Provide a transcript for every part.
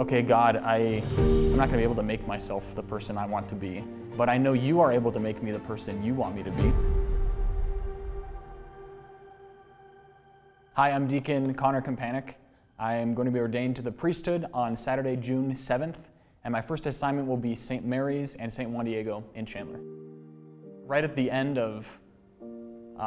okay, God, I'm not going to be able to make myself the person I want to be, but I know you are able to make me the person you want me to be. Hi, I'm Deacon Connor Companik. I am going to be ordained to the priesthood on Saturday, June 7th, and my first assignment will be St. Mary's and St. Juan Diego in Chandler. Right at the end of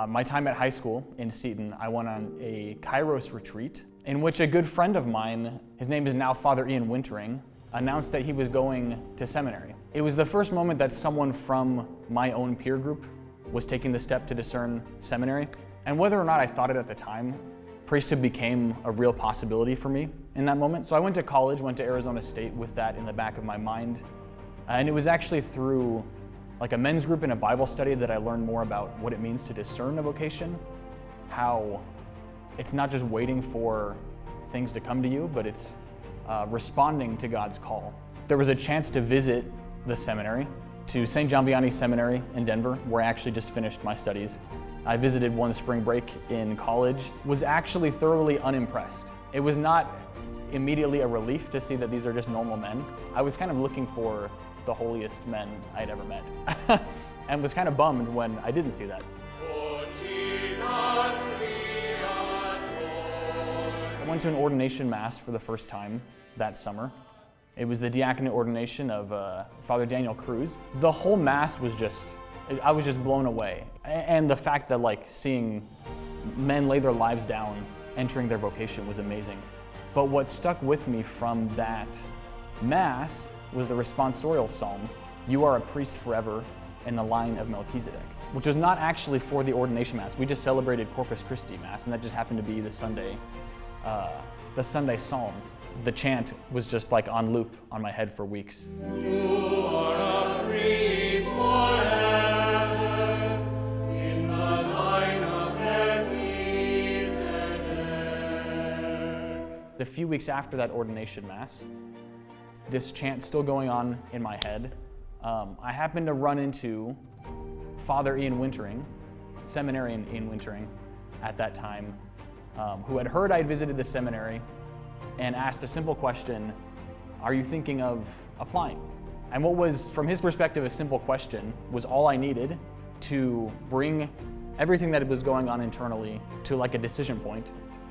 my time at high school in Seton, I went on a Kairos retreat in which a good friend of mine, his name is now Father Ian Wintering, announced that he was going to seminary. It was the first moment that someone from my own peer group was taking the step to discern seminary. And whether or not I thought it at the time, priesthood became a real possibility for me in that moment. So I went to college, went to Arizona State with that in the back of my mind. And it was actually through like a men's group and a Bible study that I learned more about what it means to discern a vocation, how it's not just waiting for things to come to you, but it's responding to God's call. There was a chance to visit the seminary, to St. John Vianney Seminary in Denver, where I actually just finished my studies. I visited one spring break in college, was actually thoroughly unimpressed. It was not immediately a relief to see that these are just normal men. I was kind of looking for the holiest men I'd ever met, and was kind of bummed when I didn't see that. Oh, Jesus, we adore. I went to an ordination mass for the first time that summer. It was the diaconate ordination of Father Daniel Cruz. The whole mass was I was just blown away. And the fact that like seeing men lay their lives down, entering their vocation was amazing. But what stuck with me from that mass was the responsorial psalm, "You are a priest forever," in the line of Melchizedek, which was not actually for the ordination mass. We just celebrated Corpus Christi Mass, and that just happened to be the Sunday psalm. The chant was just like on loop on my head for weeks. You are a priest forever in the line of Melchizedek. A few weeks after that ordination mass, this chant still going on in my head, I happened to run into Father Ian Wintering, seminarian Ian Wintering at that time, who had heard I'd visited the seminary and asked a simple question, "Are you thinking of applying?" And what was, from his perspective, a simple question was all I needed to bring everything that was going on internally to like a decision point.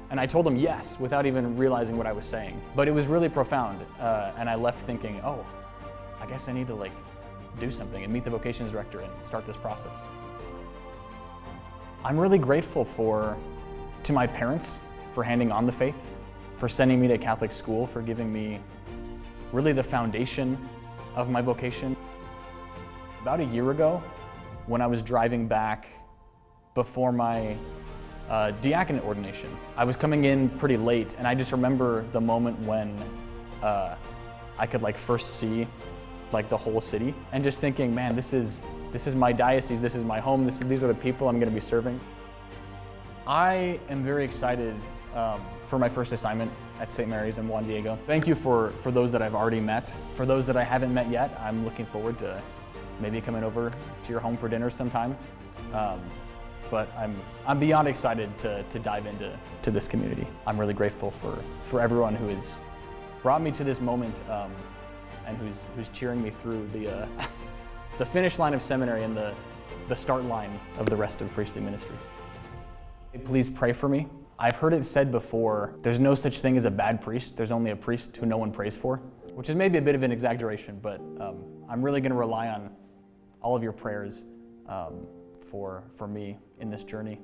And I told him yes, without even realizing what I was saying. But it was really profound, and I left thinking, oh, I guess I need to like do something and meet the vocations director and start this process. I'm really grateful to my parents for handing on the faith, for sending me to Catholic school, for giving me really the foundation of my vocation. About a year ago, when I was driving back before my diaconate ordination, I was coming in pretty late, and I just remember the moment when I could like first see like the whole city, and just thinking, man, this is my diocese, this is my home, these are the people I'm going to be serving. I am very excited for my first assignment at St. Mary's and Juan Diego. Thank you for those that I've already met. For those that I haven't met yet, I'm looking forward to maybe coming over to your home for dinner sometime. But I'm beyond excited to dive into this community. I'm really grateful for everyone who has brought me to this moment and who's cheering me through the finish line of seminary and the start line of the rest of priestly ministry. Please pray for me. I've heard it said before, there's no such thing as a bad priest, there's only a priest who no one prays for, which is maybe a bit of an exaggeration, but I'm really going to rely on all of your prayers for me in this journey.